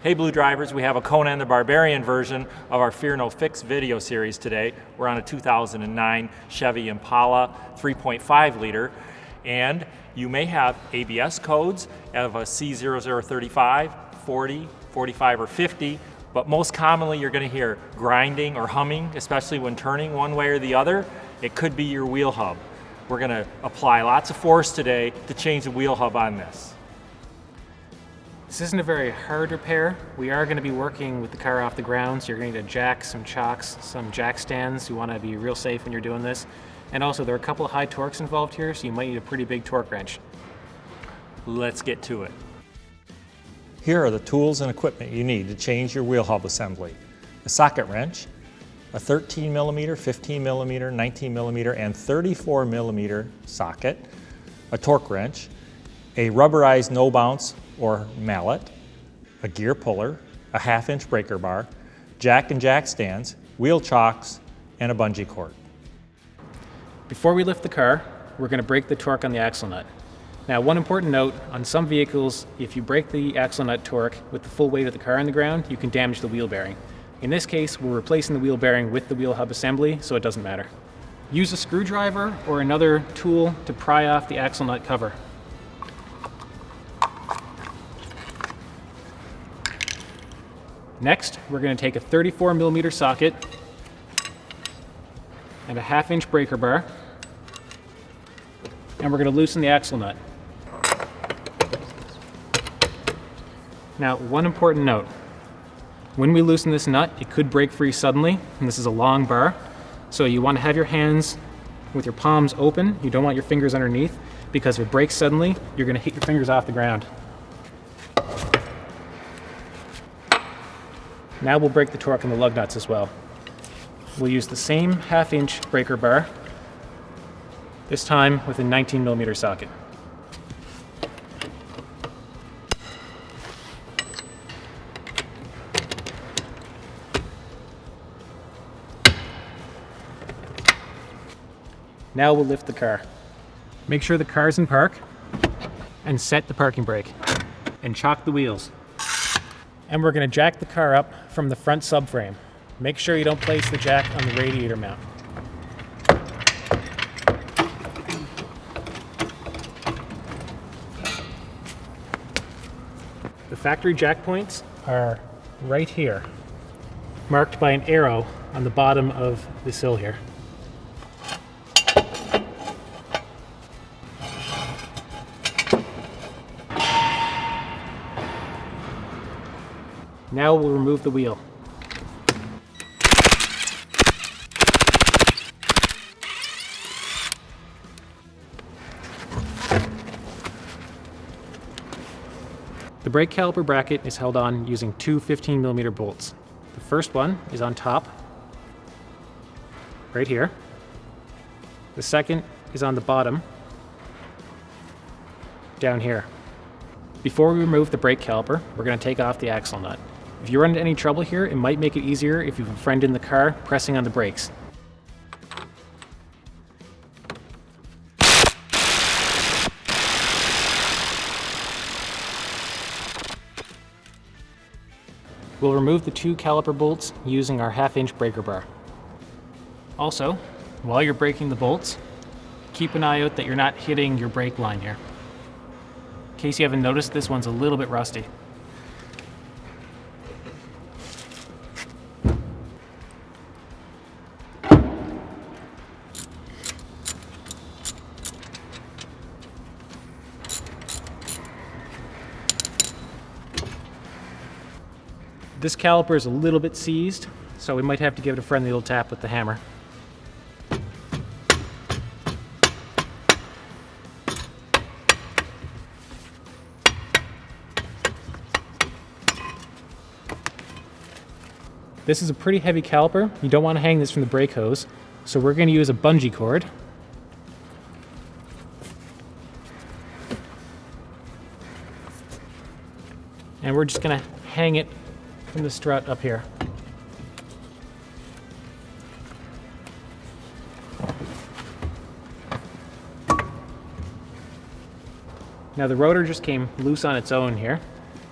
Hey Blue Drivers, we have a Conan the Barbarian version of our Fear No Fix video series today. We're on a 2009 Chevy Impala 3.5 liter, and you may have ABS codes of a C0035, 40, 45, or 50, but most commonly you're going to hear grinding or humming, especially when turning one way or the other. It could be your wheel hub. We're going to apply lots of force today to change the wheel hub on this. This isn't a very hard repair. We are going to be working with the car off the ground, so you're going to need a jack, some chocks, some jack stands. You want to be real safe when you're doing this. And also, there are a couple of high torques involved here, so you might need a pretty big torque wrench. Let's get to it. Here are the tools and equipment you need to change your wheel hub assembly. A socket wrench, a 13 millimeter, 15 millimeter, 19 millimeter, and 34 millimeter socket, a torque wrench, a rubberized no bounce or mallet, a gear puller, a 1/2 inch breaker bar, jack and jack stands, wheel chocks, and a bungee cord. Before we lift the car, we're going to break the torque on the axle nut. Now, one important note, on some vehicles, if you break the axle nut torque with the full weight of the car on the ground, you can damage the wheel bearing. In this case, we're replacing the wheel bearing with the wheel hub assembly, so it doesn't matter. Use a screwdriver or another tool to pry off the axle nut cover. Next, we're going to take a 34 millimeter socket and a 1/2 inch breaker bar, and we're going to loosen the axle nut. Now, one important note. When we loosen this nut, it could break free suddenly, and this is a long bar, so you want to have your hands with your palms open. You don't want your fingers underneath, because if it breaks suddenly, you're going to hit your fingers off the ground. Now we'll break the torque on the lug nuts as well. We'll use the same 1/2 inch breaker bar, this time with a 19 millimeter socket. Now we'll lift the car. Make sure the car's in park and set the parking brake and chock the wheels. And we're going to jack the car up from the front subframe. Make sure you don't place the jack on the radiator mount. The factory jack points are right here, marked by an arrow on the bottom of the sill here. Now we'll remove the wheel. The brake caliper bracket is held on using two 15 millimeter bolts. The first one is on top, right here. The second is on the bottom, down here. Before we remove the brake caliper, we're going to take off the axle nut. If you run into any trouble here, it might make it easier if you have a friend in the car pressing on the brakes. We'll remove the two caliper bolts using our 1/2 inch breaker bar. Also, while you're braking the bolts, keep an eye out that you're not hitting your brake line here. In case you haven't noticed, this one's a little bit rusty. This caliper is a little bit seized, so we might have to give it a friendly little tap with the hammer. This is a pretty heavy caliper. You don't want to hang this from the brake hose, so we're going to use a bungee cord. And we're just going to hang it from the strut up here. Now the rotor just came loose on its own here.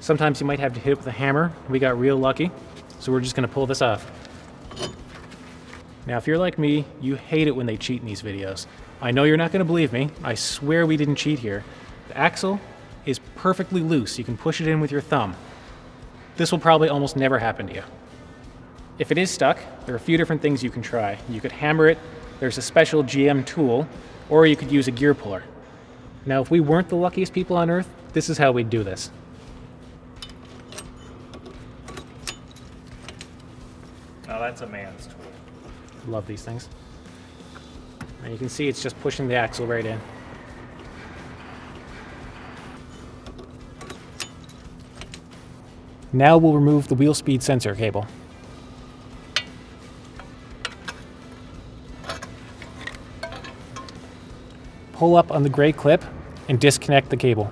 Sometimes you might have to hit it with a hammer. We got real lucky, so we're just going to pull this off. Now if you're like me, you hate it when they cheat in these videos. I know you're not going to believe me. I swear we didn't cheat here. The axle is perfectly loose. You can push it in with your thumb. This will probably almost never happen to you. If it is stuck, there are a few different things you can try. You could hammer it, there's a special GM tool, or you could use a gear puller. Now, if we weren't the luckiest people on earth, this is how we'd do this. Now that's a man's tool. Love these things. And you can see it's just pushing the axle right in. Now we'll remove the wheel speed sensor cable. Pull up on the gray clip and disconnect the cable.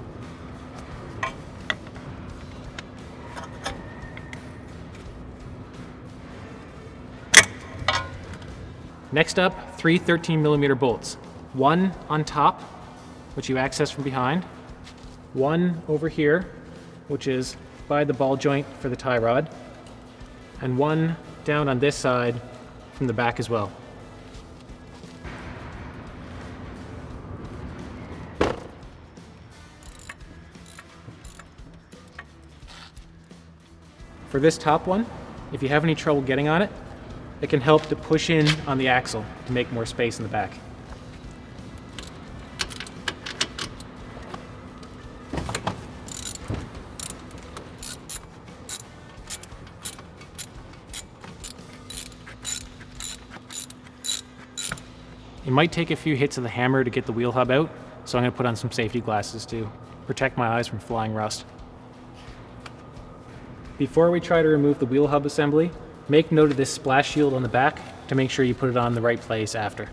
Next up, 3 13mm bolts. One on top, which you access from behind. One over here, which is by the ball joint for the tie rod. And one down on this side from the back as well. For this top one, if you have any trouble getting on it, it can help to push in on the axle to make more space in the back. It might take a few hits of the hammer to get the wheel hub out, so I'm going to put on some safety glasses to protect my eyes from flying rust. Before we try to remove the wheel hub assembly, make note of this splash shield on the back to make sure you put it on the right place after.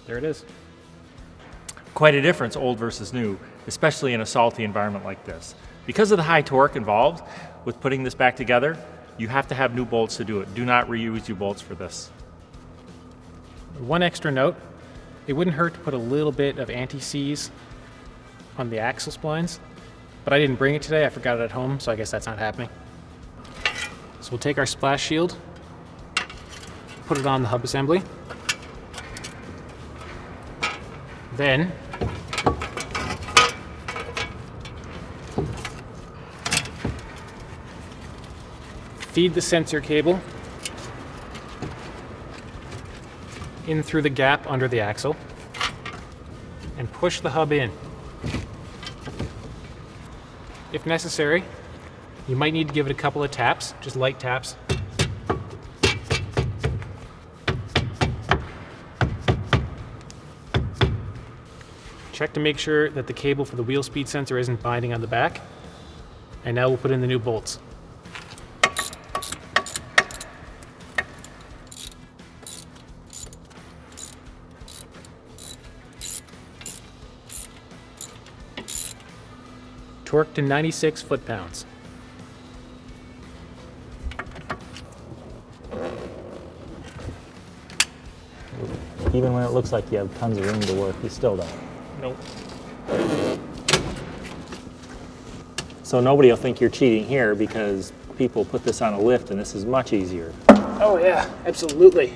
There it is. Quite a difference, old versus new, especially in a salty environment like this. Because of the high torque involved with putting this back together, you have to have new bolts to do it. Do not reuse your bolts for this. One extra note, it wouldn't hurt to put a little bit of anti-seize on the axle splines, but I didn't bring it today. I forgot it at home, so I guess that's not happening. So we'll take our splash shield, put it on the hub assembly, then feed the sensor cable in through the gap under the axle and push the hub in. If necessary, you might need to give it a couple of taps, just light taps. Check to make sure that the cable for the wheel speed sensor isn't binding on the back. And now we'll put in the new bolts. Torque to 96 foot-pounds. Even when it looks like you have tons of room to work, you still don't. Nope. So nobody will think you're cheating here because people put this on a lift and this is much easier. Oh yeah, absolutely.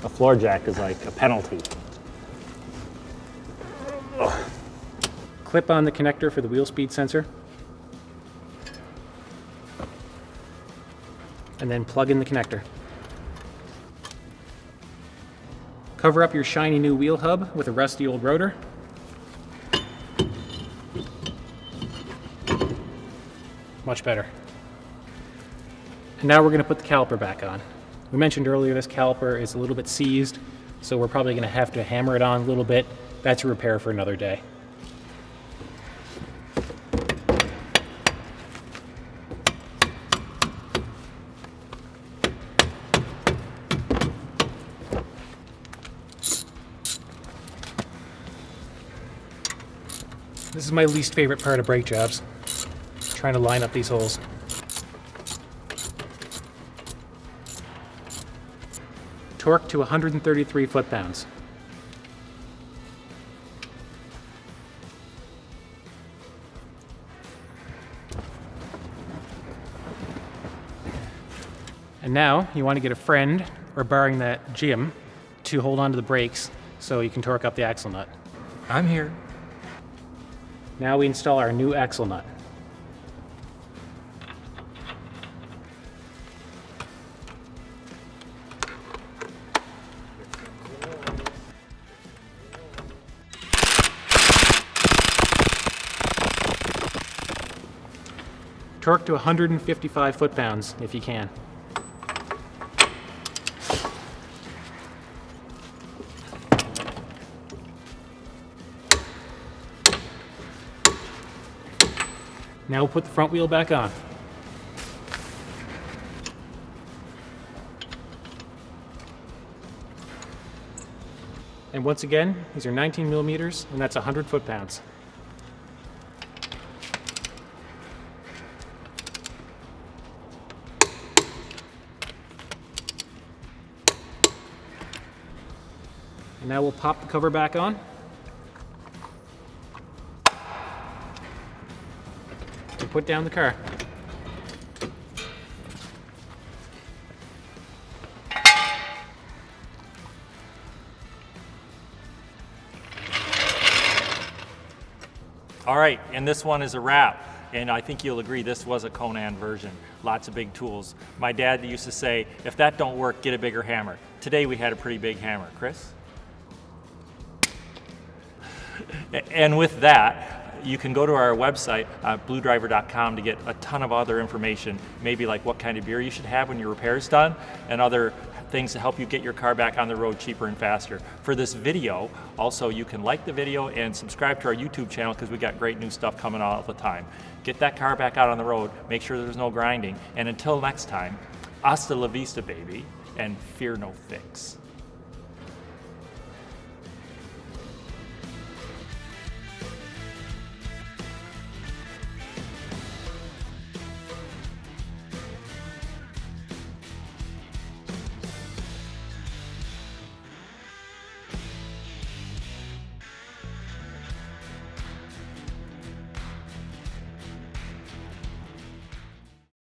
A floor jack is like a penalty. Clip on the connector for the wheel speed sensor. And then plug in the connector. Cover up your shiny new wheel hub with a rusty old rotor. Much better. And now we're going to put the caliper back on. We mentioned earlier this caliper is a little bit seized, so we're probably going to have to hammer it on a little bit. That's a repair for another day. is my least favorite part of brake jobs, trying to line up these holes. Torque to 133 foot-pounds. And now you want to get a friend, or borrowing that Jim, to hold on to the brakes so you can torque up the axle nut. I'm here. Now we install our new axle nut. Torque to 155 foot-pounds if you can. Now we'll put the front wheel back on. And once again, these are 19 millimeters, and that's 100 foot-pounds. And now we'll pop the cover back on. And put down the car. All right, and this one is a wrap. And I think you'll agree this was a Conan version. Lots of big tools. My dad used to say, if that don't work, get a bigger hammer. Today we had a pretty big hammer. Chris? And with that, you can go to our website, bluedriver.com, to get a ton of other information, maybe like what kind of beer you should have when your repair's done, and other things to help you get your car back on the road cheaper and faster. For this video, also you can like the video and subscribe to our YouTube channel because we got great new stuff coming out all the time. Get that car back out on the road, make sure there's no grinding, and until next time, hasta la vista, baby, and fear no fix.